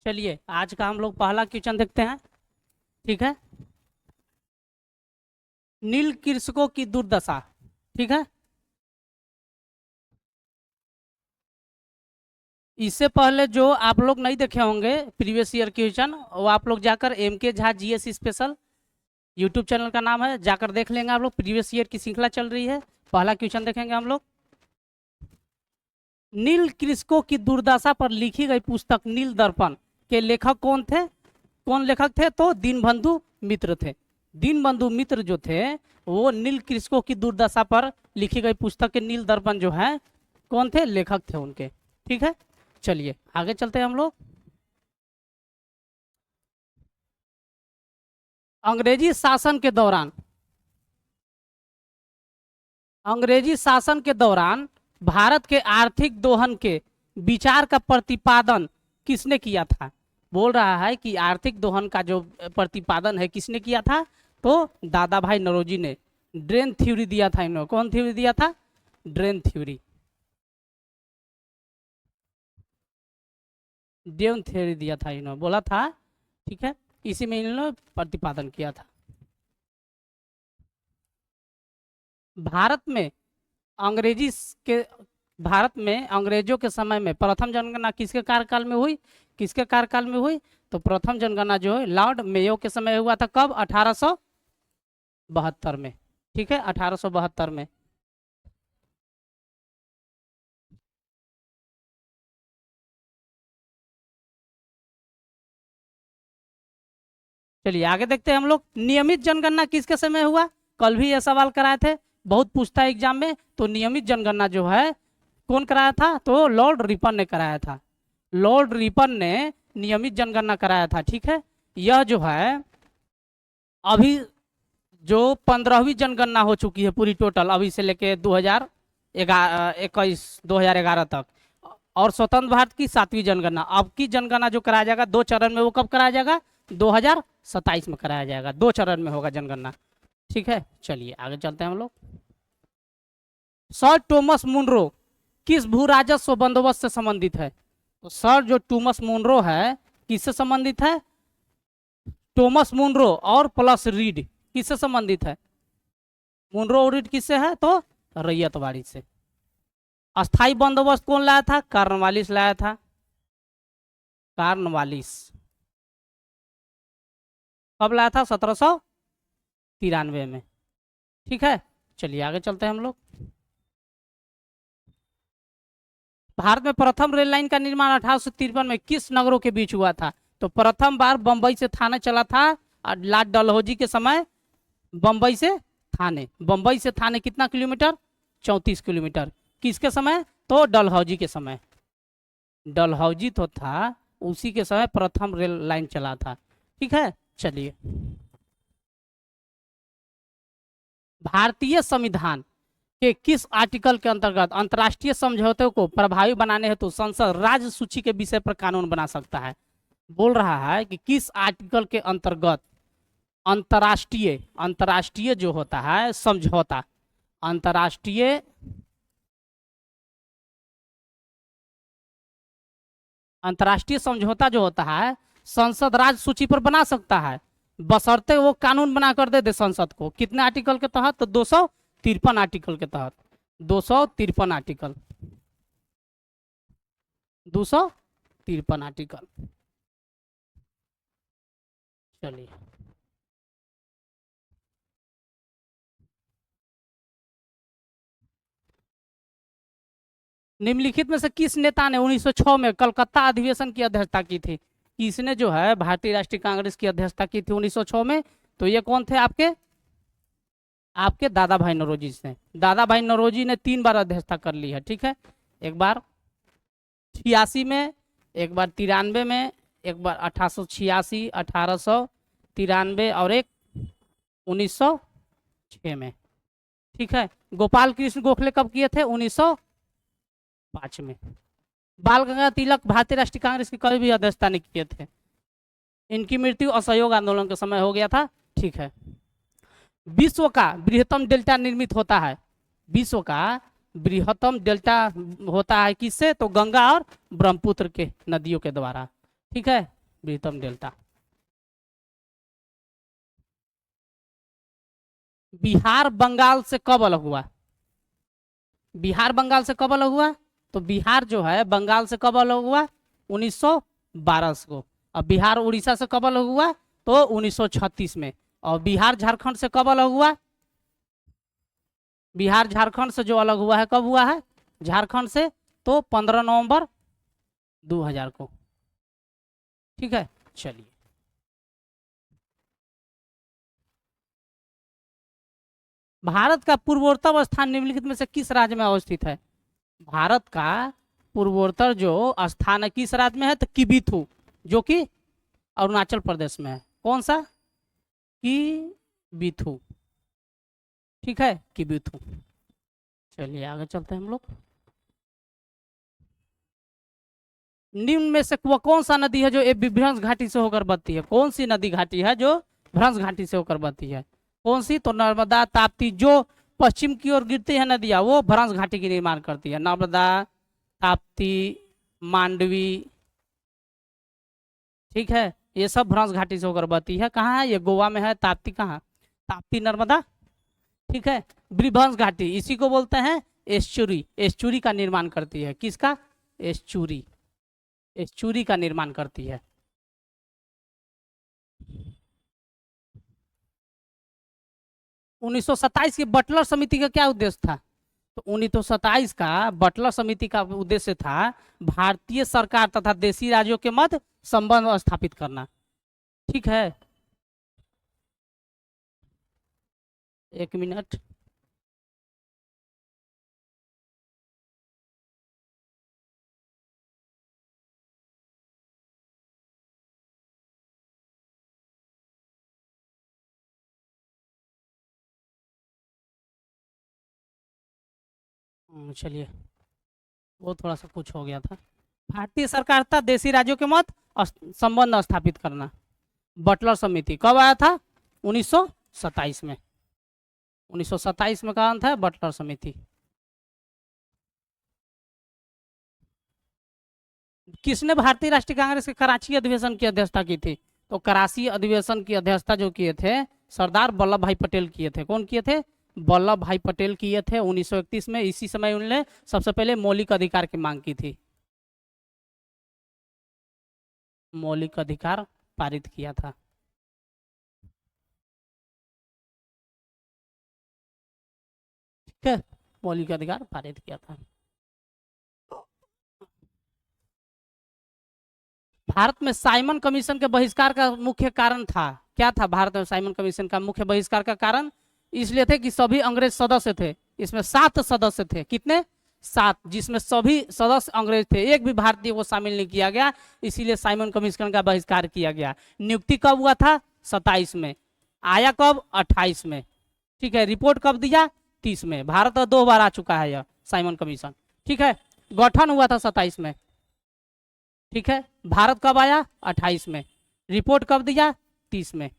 चलिए आज का हम लोग पहला क्वेश्चन देखते हैं। ठीक है, नील कृषकों की दुर्दशा। ठीक है, इससे पहले जो आप लोग नहीं देखे होंगे प्रीवियस ईयर क्वेश्चन, वो आप लोग जाकर एम के Jha GS special YouTube channel का नाम है, जाकर देख लेंगे आप लोग। प्रीवियस ईयर की श्रृंखला चल रही है, पहला क्वेश्चन देखेंगे हम लोग। नील कृषकों की दुर्दशा पर लिखी गई पुस्तक नील दर्पण के लेखक कौन थे? कौन लेखक थे? तो दीनबंधु मित्र थे। दीनबंधु मित्र जो थे वो नील कृषकों की दुर्दशा पर लिखी गई पुस्तक के नील दर्पण जो है कौन थे? लेखक थे उनके। ठीक है, चलिए आगे चलते हैं हम लोग। अंग्रेजी शासन के दौरान, अंग्रेजी शासन के दौरान भारत के आर्थिक दोहन के विचार का प्रतिपादन किसने किया था? बोल रहा है कि आर्थिक दोहन का जो प्रतिपादन है किसने किया था? तो दादा भाई नौरोजी ने। ड्रेन थ्योरी दिया था इन्होंने। कौन थ्योरी दिया था? Drain theory. ड्रेन थ्योरी दिया था इन्होंने, बोला था। ठीक है, इसी में इन्होंने प्रतिपादन किया था। भारत में अंग्रेजी के भारत में अंग्रेजों के समय में प्रथम जनगणना किसके कार्यकाल में हुई? किसके कार्यकाल में हुई? तो प्रथम जनगणना जो है लॉर्ड मेयो के समय हुआ था। कब? 1872 में। ठीक है, 1872 में। चलिए आगे देखते हैं हम लोग। नियमित जनगणना किसके समय हुआ? कल भी यह सवाल कराए थे, बहुत पूछता है एग्जाम में। तो नियमित जनगणना जो है कौन कराया था? तो लॉर्ड रिपन ने कराया था। लॉर्ड रिपन ने नियमित जनगणना कराया था। ठीक है, यह जो है अभी जो 15वीं जनगणना हो चुकी है पूरी टोटल, अभी से लेके 2011 तक, और स्वतंत्र भारत की 7वीं जनगणना। अब की जनगणना जो कराया जाएगा 2 चरण में, वो कब कराया जाएगा? 2027 में कराया जाएगा। 2 चरण में होगा जनगणना। ठीक है, चलिए आगे चलते हैं हम लोग। सर टॉमस मुनरो किस भू राजस्व बंदोबस्त से संबंधित है? तो सर जो टॉमस मुनरो है किससे संबंधित है? टॉमस मुनरो और प्लस रीड किससे संबंधित है? मुनरो और रीड किससे है? तो रैयतवाड़ी से। अस्थाई बंदोबस्त कौन लाया था? कार्नवालिस लाया था। कार्नवालिस कब लाया था? 1793 में। ठीक है, चलिए आगे चलते हैं हम लोग। भारत में प्रथम रेल लाइन का निर्माण 1853 में किस नगरों के बीच हुआ था? तो प्रथम बार बंबई से थाने चला था, और लॉर्ड डलहौजी के समय बंबई से थाने। बंबई से थाने कितना किलोमीटर? 34 किलोमीटर। किसके समय? तो डलहौजी के समय। डलहौजी तो था, उसी के समय प्रथम रेल लाइन चला था। ठीक है, चलिए। भारतीय संविधान के किस आर्टिकल के अंतर्गत अंतर्राष्ट्रीय समझौते को प्रभावी बनाने हेतु संसद राज्य सूची के विषय पर कानून बना सकता है? बोल रहा है कि किस आर्टिकल के अंतर्गत अंतर्राष्ट्रीय अंतर्राष्ट्रीय जो होता है समझौता, अंतर्राष्ट्रीय अंतर्राष्ट्रीय समझौता जो होता है संसद राज्य सूची पर बना सकता है, बशर्ते वो कानून बना कर दे संसद को। कितने आर्टिकल के तहत? तो 253 आर्टिकल के तहत। 253 आर्टिकल, 253 आर्टिकल। चलिए निम्नलिखित में से किस नेता ने 1906 में कलकत्ता अधिवेशन की अध्यक्षता की थी? किसने जो है भारतीय राष्ट्रीय कांग्रेस की अध्यक्षता की थी 1906 में? तो ये कौन थे? आपके आपके दादा भाई नौरोजी से। दादा भाई नौरोजी ने 3 बार अध्यक्षता कर ली है। ठीक है, एक बार 86 में, एक बार 93 में, एक बार 1886 1893 और एक 1906 में। ठीक है, गोपाल कृष्ण गोखले कब किए थे? 1905 में। बाल गंगाधर तिलक भारतीय राष्ट्रीय कांग्रेस की कभी भी अध्यक्षता नहीं किए थे। इनकी मृत्यु असहयोग आंदोलन के समय हो गया था। ठीक है, विश्व का बृहत्तम डेल्टा निर्मित होता है। विश्व का बृहत्तम डेल्टा होता है किससे? तो गंगा और ब्रह्मपुत्र के नदियों के द्वारा। ठीक है, वृहत्तम डेल्टा। बिहार बंगाल से कब अलग हुआ? बिहार बंगाल से कब अलग हुआ? तो बिहार जो है बंगाल से कब अलग हुआ? 1912 को। अब बिहार उड़ीसा से कब अलग हुआ? तो 1936 में। और बिहार झारखंड से कब अलग हुआ? बिहार झारखंड से जो अलग हुआ है कब हुआ है? झारखंड से तो 15 नवंबर 2000 को। ठीक है, चलिए। भारत का पूर्वोत्तर स्थान निम्नलिखित में से किस राज्य में अवस्थित है? भारत का पूर्वोत्तर जो स्थान है किस राज्य में है? तो किबिथु, जो कि अरुणाचल प्रदेश में है। कौन सा? किबिथु। ठीक है, किबिथु। चलिए आगे चलते हैं हम लोग। निम्न में से वह कौन सा नदी है जो एक भ्रंश घाटी से होकर बहती है? कौन सी नदी घाटी है जो भ्रंश घाटी से होकर बहती है? कौन सी? तो नर्मदा, ताप्ती। जो पश्चिम की ओर गिरती है नदियां वो भ्रंश घाटी की निर्माण करती है। नर्मदा, ताप्ती, मांडवी। ठीक है, ये सब भ्रंश घाटी से होकर बहती है। कहाँ है ये? गोवा में है। ताप्ती कहाँ? ताप्ती नर्मदा। ठीक है, ब्रिभंश घाटी इसी को बोलते हैं एस्चुरी। एस्चुरी का निर्माण करती है। किसका? एस्चुरी। एस्चुरी का निर्माण करती है। उन्नीस सौ सत्ताईस की बटलर समिति का क्या उद्देश्य था? तो 1927 का बटलर समिति का उद्देश्य था भारतीय सरकार तथा देशी राज्यों के मध्य संबंध स्थापित करना। ठीक है, एक मिनट। चलिए, वो थोड़ा सा कुछ हो गया था। भारतीय सरकार तथा देशी राज्यों के मध्य संबंध स्थापित करना। बटलर समिति कब आया था? 1927 में। 1927 में कहा था बटलर समिति। किसने भारतीय राष्ट्रीय कांग्रेस के कराची अधिवेशन की अध्यक्षता की थी? तो कराची अधिवेशन की अध्यक्षता जो किए थे सरदार वल्लभ भाई पटेल किए थे। कौन किए थे? वल्लभ भाई पटेल किए थे 1931 में। इसी समय उन्होंने सबसे पहले मौलिक अधिकार की मांग की थी। मौलिक अधिकार पारित किया था। ठीक है, मौलिक अधिकार पारित किया था। भारत में साइमन कमीशन के बहिष्कार का मुख्य कारण था क्या था? भारत में साइमन कमीशन का मुख्य बहिष्कार का कारण इसलिए थे कि सभी अंग्रेज सदस्य थे। इसमें 7 सदस्य थे। कितने? 7, जिसमें सभी सदस्य अंग्रेज थे। एक भी भारतीय को शामिल नहीं किया गया, इसीलिए साइमन कमीशन का बहिष्कार किया गया। नियुक्ति कब हुआ था? 27 में। आया कब? 28 में। ठीक है, रिपोर्ट कब दिया? 30 में। भारत 2 बार आ चुका है यह साइमन कमीशन। ठीक है, गठन हुआ था 27 में। ठीक है, भारत कब आया? 28 में। रिपोर्ट कब दिया? 30 में।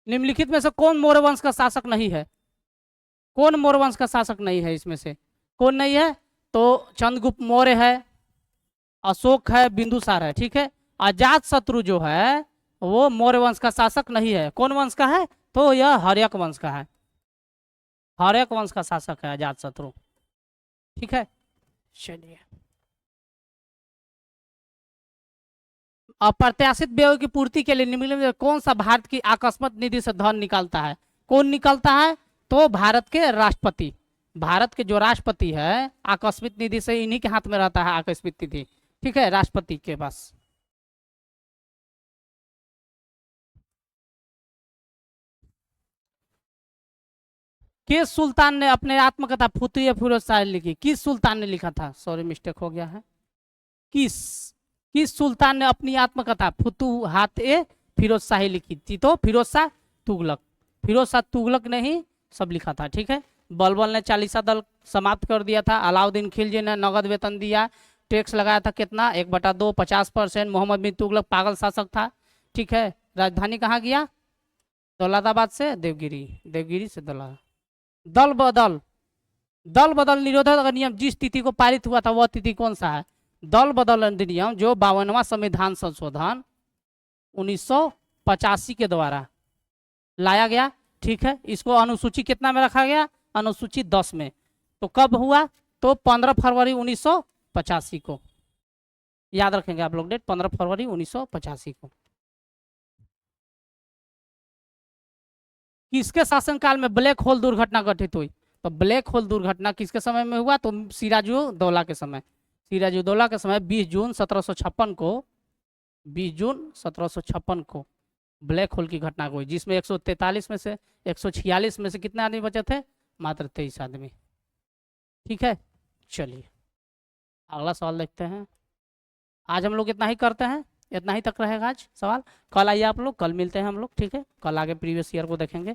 निम्नलिखित में से कौन मौर्य वंश का शासक नहीं है? कौन मौर्य वंश का शासक नहीं है? इसमें से कौन नहीं है? तो चंद्रगुप्त मौर्य है, अशोक है, बिंदुसार है। ठीक है, अजात शत्रु जो है वो मौर्य वंश का शासक नहीं है। कौन वंश का है? तो यह हर्यक वंश का है। हर्यक वंश का शासक है अजात शत्रु। ठीक है, चलिए। अप्रत्याशित व्यय की पूर्ति के लिए निम्नलिखित में कौन सा भारत की आकस्मिक निधि से धन निकालता है? कौन निकालता है? तो भारत के राष्ट्रपति। भारत के जो राष्ट्रपति है आकस्मिक निधि से, इन्हीं के हाथ में रहता है आकस्मिक निधि। ठीक है, राष्ट्रपति के पास। किस सुल्तान ने अपने आत्मकथा फुतुह फिरोज शाह लिखी? किस सुल्तान ने लिखा था? सॉरी, मिस्टेक हो गया है। किस किस सुल्तान ने अपनी आत्मकथा फुतुहात ए फिरोज शाही लिखी थी? तो फिरोज शाह तुगलक। फिरोज शाह तुगलक ने ही सब लिखा था। ठीक है, बलबल ने चालीसा दल समाप्त कर दिया था। अलाउद्दीन खिलजी ने नगद वेतन दिया। टैक्स लगाया था कितना? 1/2 50%। मोहम्मद बिन तुगलक पागल शासक था। ठीक है, राजधानी कहाँ गया? दौलताबाद से देवगिरी, देवगिरी से दौलत। दल बदल दल बदल निरोधक अधिनियम जिस तिथि को पारित हुआ था वह तिथि कौन सा है? दल बदल अधिनियम जो 52वां संविधान संशोधन 1985 के द्वारा लाया गया। ठीक है, इसको अनुसूची कितना में रखा गया? अनुसूची 10 में। तो कब हुआ? तो 15 फरवरी 1985 को। याद रखेंगे आप लोग डेट, 15 फरवरी 1985 को। किसके शासनकाल में ब्लैक होल दुर्घटना घटित हुई? तो ब्लैक होल दुर्घटना किसके समय में हुआ? तो सिराजुद्दौला के समय। सिराजुद्दौला के समय 20 जून 1756 को 20 जून 1756 को ब्लैक होल की घटना हुई, जिसमें 143 में से 146 में से कितने आदमी बचे थे? मात्र 23 आदमी। ठीक है, चलिए अगला सवाल देखते हैं। आज हम लोग इतना ही करते हैं, इतना ही तक रहेगा आज सवाल। कल आइए आप लोग, कल मिलते हैं हम लोग। ठीक है, कल आगे प्रीवियस ईयर को देखेंगे।